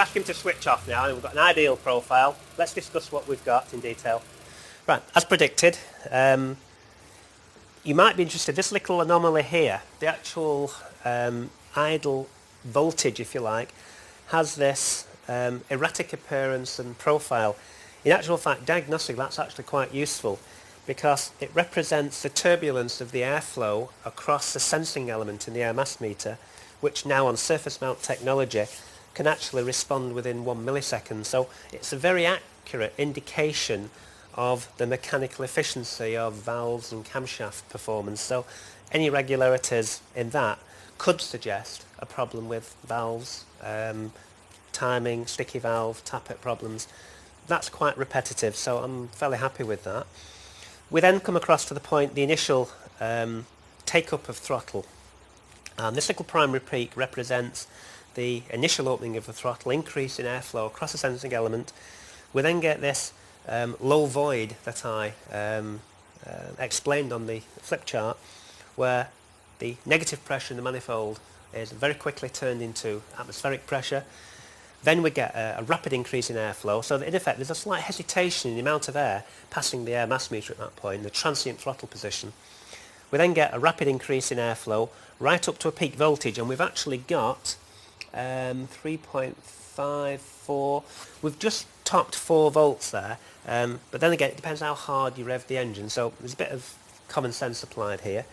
ask him to switch off now, and we've got an ideal profile. Let's discuss what we've got in detail. Right, as predicted, you might be interested, this little anomaly here, the actual idle voltage, if you like, has this erratic appearance and profile. In actual fact, diagnostic, that's actually quite useful because it represents the turbulence of the airflow across the sensing element in the air mass meter, which now on surface mount technology can actually respond within 1 millisecond. So it's a very accurate indication of the mechanical efficiency of valves and camshaft performance. So any irregularities in that could suggest a problem with valves, timing, sticky valve, tappet problems. That's quite repetitive, so I'm fairly happy with that. We then come across to the point, the initial take-up of throttle. And this little primary peak represents the initial opening of the throttle, increase in airflow across the sensing element. We then get this low void that I explained on the flip chart, where the negative pressure in the manifold is very quickly turned into atmospheric pressure. Then we get a rapid increase in airflow, so that in effect there's a slight hesitation in the amount of air passing the air mass meter at that point, the transient throttle position. We then get a rapid increase in airflow right up to a peak voltage, and we've actually got 3.54. We've just topped 4 volts there, but then again it depends how hard you rev the engine, so there's a bit of common sense applied here.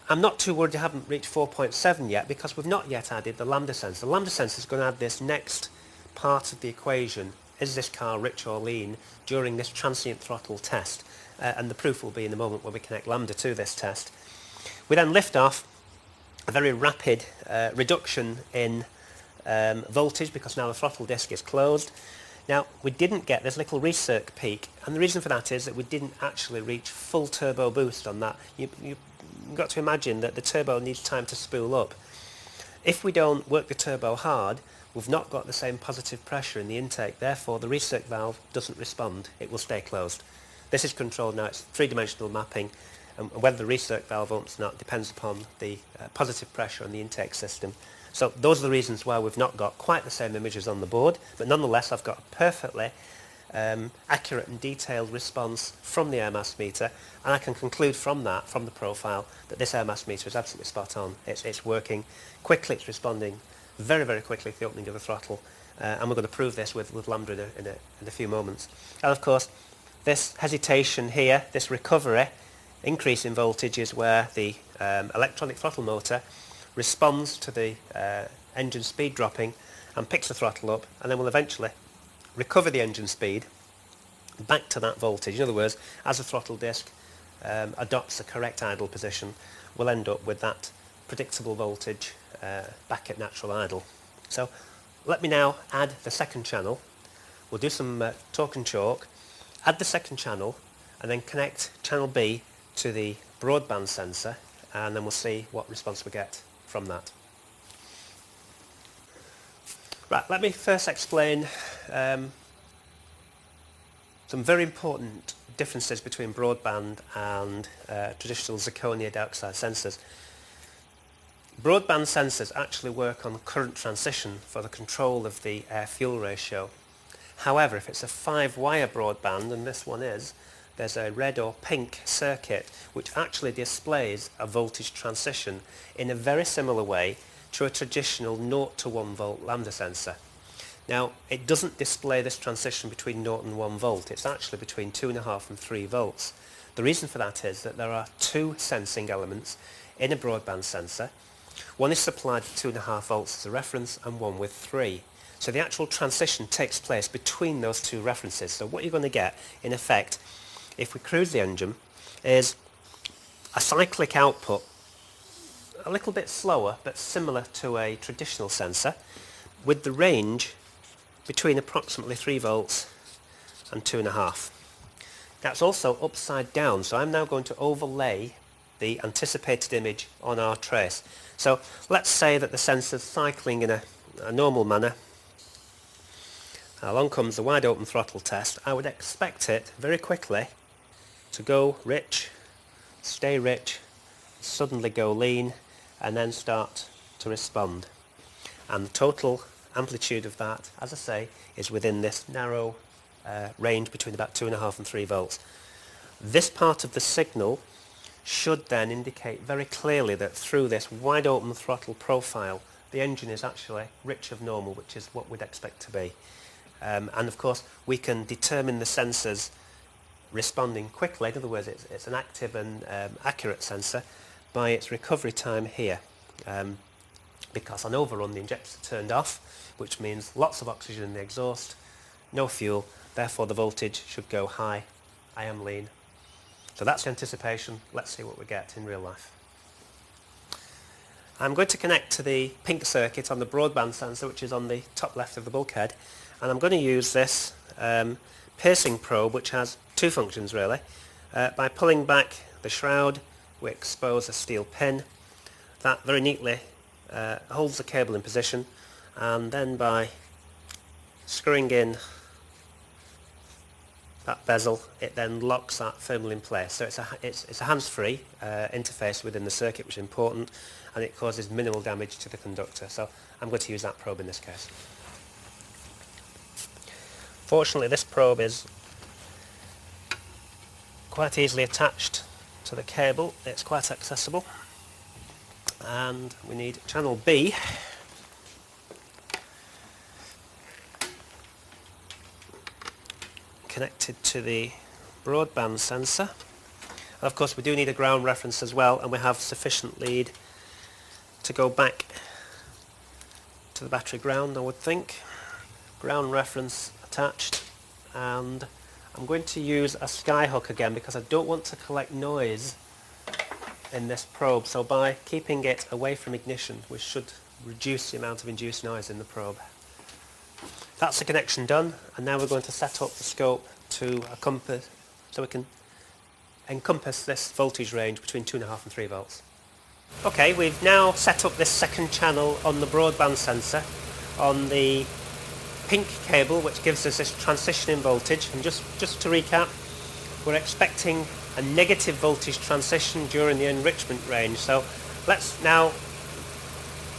I'm not too worried you haven't reached 4.7 yet, because we've not yet added the lambda sensor. The lambda sensor is going to add this next part of the equation. Is this car rich or lean during this transient throttle test? And the proof will be in the moment when we connect lambda to this test. We then lift off, a very rapid reduction in voltage, because now the throttle disc is closed. Now, we didn't get this little recirc peak, and the reason for that is that we didn't actually reach full turbo boost on that. You've got to imagine that the turbo needs time to spool up. If we don't work the turbo hard, we've not got the same positive pressure in the intake, therefore the recirc valve doesn't respond, it will stay closed. This is controlled now, it's three-dimensional mapping, and whether the recirc valve opens or not depends upon the positive pressure on the intake system. So those are the reasons why we've not got quite the same images on the board, but nonetheless I've got a perfectly accurate and detailed response from the air mass meter, and I can conclude from that, from the profile, that this air mass meter is absolutely spot on. It's working quickly, it's responding very, very quickly to the opening of the throttle, and we're going to prove this with lambda in a few moments. And of course, this hesitation here, this recovery, increase in voltage, is where the electronic throttle motor responds to the engine speed dropping and picks the throttle up, and then will eventually recover the engine speed back to that voltage. In other words, as the throttle disc adopts the correct idle position, we'll end up with that predictable voltage back at natural idle. So let me now add the second channel. We'll do some talk and chalk, add the second channel, and then connect channel B to the broadband sensor, and then we'll see what response we get from that. Right, let me first explain some very important differences between broadband and traditional zirconia dioxide sensors. Broadband sensors actually work on current transition for the control of the air-fuel ratio. However, if it's a 5-wire broadband, and this one is, there's a red or pink circuit which actually displays a voltage transition in a very similar way to a traditional 0 to 1 volt lambda sensor. Now, it doesn't display this transition between 0 and 1 volt, it's actually between 2.5 and 3 volts. The reason for that is that there are 2 sensing elements in a broadband sensor. One is supplied with 2.5 volts as a reference, and one with 3. So the actual transition takes place between those 2 references. So what you're going to get, in effect, if we cruise the engine, is a cyclic output, a little bit slower but similar to a traditional sensor, with the range between approximately 3 volts and 2.5. That's also upside down, so I'm now going to overlay the anticipated image on our trace. So let's say that the sensor's cycling in a normal manner. Along comes the wide open throttle test. I would expect it very quickly to go rich, stay rich, suddenly go lean, and then start to respond. And the total amplitude of that, as I say, is within this narrow range between about 2.5 and 3 volts. This part of the signal should then indicate very clearly that through this wide open throttle profile the engine is actually rich of normal, which is what we'd expect to be. And of course we can determine the sensors responding quickly, in other words it's an active and accurate sensor, by its recovery time here. Because on overrun the injectors are turned off, which means lots of oxygen in the exhaust, no fuel, therefore the voltage should go high. I am lean. So that's the anticipation. Let's see what we get in real life. I'm going to connect to the pink circuit on the broadband sensor, which is on the top left of the bulkhead, and I'm going to use this piercing probe, which has two functions really. By pulling back the shroud we expose a steel pin that very neatly holds the cable in position, and then by screwing in that bezel it then locks that firmly in place. So it's a hands-free interface within the circuit, which is important, and it causes minimal damage to the conductor. So I'm going to use that probe in this case. Fortunately this probe is quite easily attached to the cable, it's quite accessible, and we need channel B connected to the broadband sensor. And of course we do need a ground reference as well, and we have sufficient lead to go back to the battery ground, I would think. Ground reference attached, and I'm going to use a skyhook again because I don't want to collect noise in this probe, so by keeping it away from ignition we should reduce the amount of induced noise in the probe. That's the connection done, and now we're going to set up the scope to encompass, so we can encompass this voltage range between 2.5 and 3 volts. Okay, we've now set up this second channel on the broadband sensor on the pink cable, which gives us this transition in voltage, and just to recap, we're expecting a negative voltage transition during the enrichment range. So let's now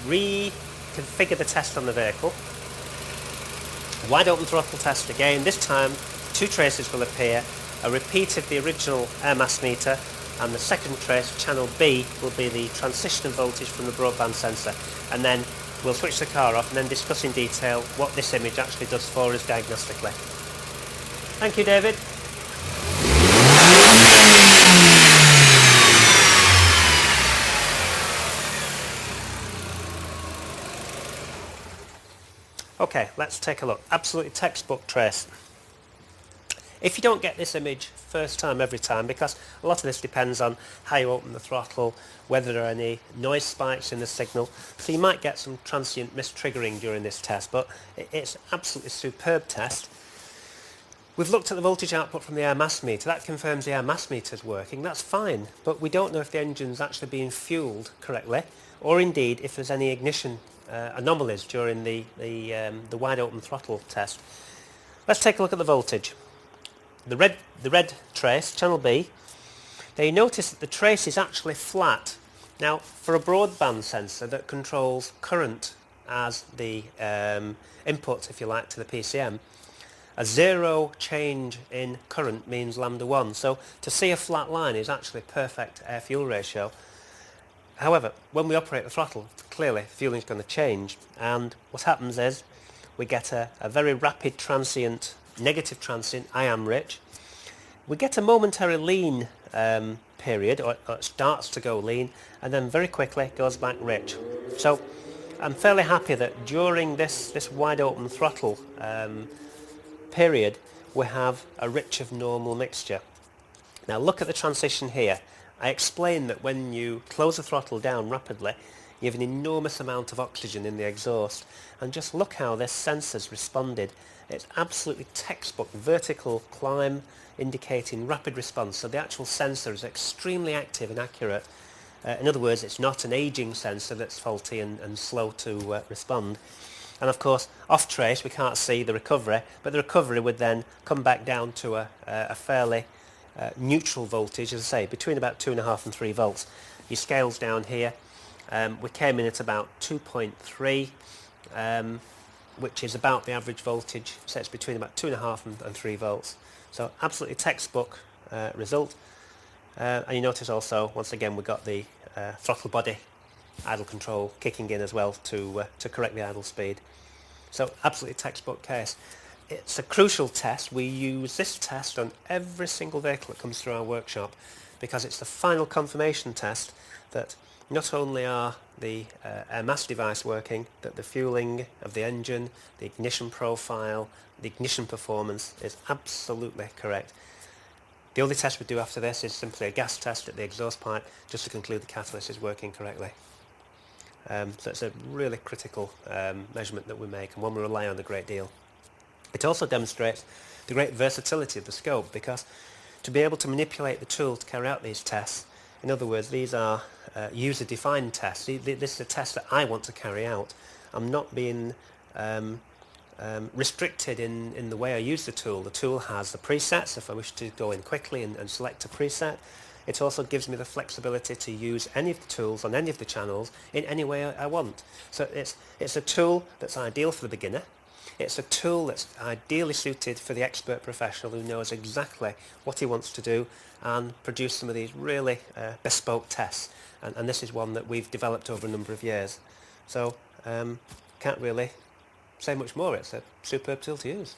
reconfigure the test on the vehicle. Wide open throttle test again. This time two traces will appear, a repeat of the original air mass meter, and the second trace, channel B, will be the transition of voltage from the broadband sensor, and then we'll switch the car off and then discuss in detail what this image actually does for us diagnostically. Thank you, David. Okay, let's take a look. Absolutely textbook trace. If you don't get this image first time every time, because a lot of this depends on how you open the throttle, whether there are any noise spikes in the signal, so you might get some transient mistriggering during this test, but it's an absolutely superb test. We've looked at the voltage output from the air mass meter. That confirms the air mass meter is working. That's fine, but we don't know if the engine's actually being fueled correctly, or indeed if there's any ignition anomalies during the wide open throttle test. Let's take a look at the voltage. The red trace, channel B, now you notice that the trace is actually flat. Now for a broadband sensor that controls current as the input, if you like, to the PCM, a zero change in current means lambda 1. So to see a flat line is actually perfect air-fuel ratio. However, when we operate the throttle, clearly fueling is going to change, and what happens is we get a very rapid transient, negative transient, I am rich. We get a momentary lean period, or it starts to go lean, and then very quickly goes back rich. So I'm fairly happy that during this wide open throttle period we have a rich of normal mixture. Now look at the transition here. I explained that when you close the throttle down rapidly you have an enormous amount of oxygen in the exhaust, and just look how this sensor's responded. It's absolutely textbook vertical climb indicating rapid response, so the actual sensor is extremely active and accurate. In other words, it's not an aging sensor that's faulty and slow to respond. And of course off trace we can't see the recovery, but the recovery would then come back down to a fairly neutral voltage, as I say, between about 2.5 and 3 volts. Your scales down here, we came in at about 2.3. which is about the average voltage, so it's between about 2.5 and 3 volts. So absolutely textbook result. And you notice also, once again, we've got the throttle body idle control kicking in as well to correct the idle speed. So absolutely textbook case. It's a crucial test. We use this test on every single vehicle that comes through our workshop because it's the final confirmation test that not only are the air mass device working, that the fueling of the engine, the ignition profile, the ignition performance is absolutely correct. The only test we do after this is simply a gas test at the exhaust pipe just to conclude the catalyst is working correctly. So it's a really critical measurement that we make and one we rely on a great deal. It also demonstrates the great versatility of the scope because to be able to manipulate the tool to carry out these tests, in other words, these are user-defined tests. This is a test that I want to carry out. I'm not being restricted in the way I use the tool. The tool has the presets if I wish to go in quickly and select a preset. It also gives me the flexibility to use any of the tools on any of the channels in any way I want. So it's a tool that's ideal for the beginner. It's a tool that's ideally suited for the expert professional who knows exactly what he wants to do and produce some of these really bespoke tests. And this is one that we've developed over a number of years. So can't really say much more. It's a superb tool to use.